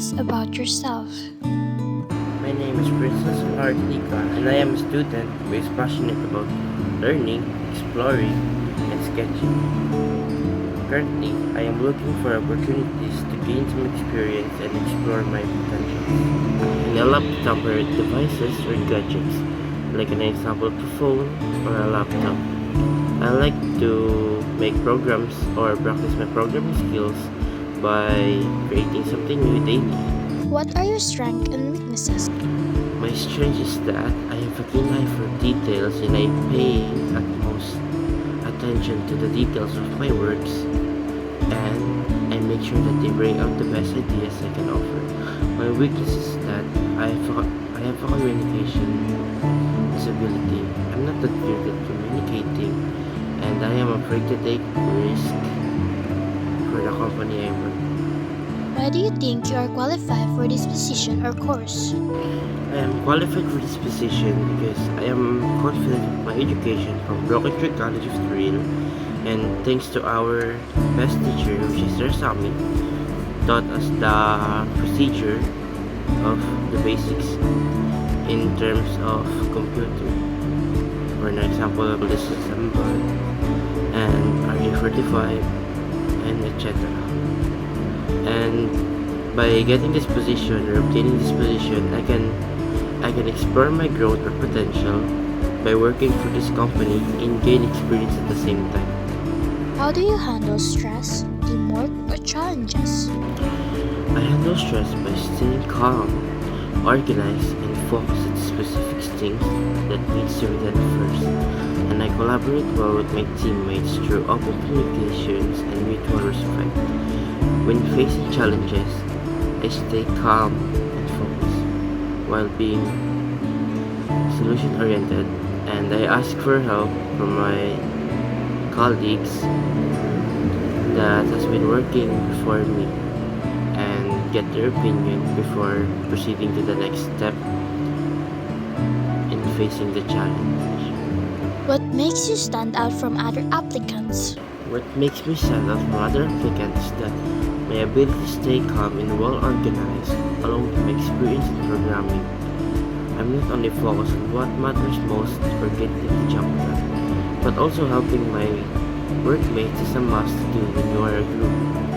us about yourself. My name is Princess Ardika, and I am a student who is passionate about learning, exploring, and sketching. Currently, I am looking for opportunities to gain some experience and explore my potential. And I love to tamper with devices or gadgets, like an example of a phone or a laptop. I like to make programs or practice my programming skills by creating something new daily. What are your strengths and weaknesses? My strength is that I have a keen eye for details and I pay utmost attention to the details of my works, and I make sure that they bring out the best ideas I can offer. My weakness is that I have a communication disability. I'm not that good at communicating, and I am afraid to take risk for the company I work. Why do you think you are qualified for this position or course? I am qualified for this position because I am confident with my education from Broken Tree College of Thrill, and thanks to our best teacher, which is Sir Sami, taught us the procedure of the basics in terms of computer. For an example, this is Assemble and RJ45 and etc. And by getting this position or obtaining this position, I can explore my growth or potential by working for this company and gain experience at the same time. How do you handle stress, teamwork, or challenges? I handle stress by staying calm, organized, and focused on specific things that needs to be done first. And I collaborate well with my teammates through open communications and mutual respect. When facing challenges, I stay calm and focused while being solution oriented, and I ask for help from my colleagues that has been working before me and get their opinion before proceeding to the next step in facing the challenge. What makes you stand out from other applicants? What makes me stand out from other applicants is that my ability to stay calm and well organized, along with my experience in programming. I'm not only focused on what matters most for getting the job done, but also helping my workmates is a must do when you are a group.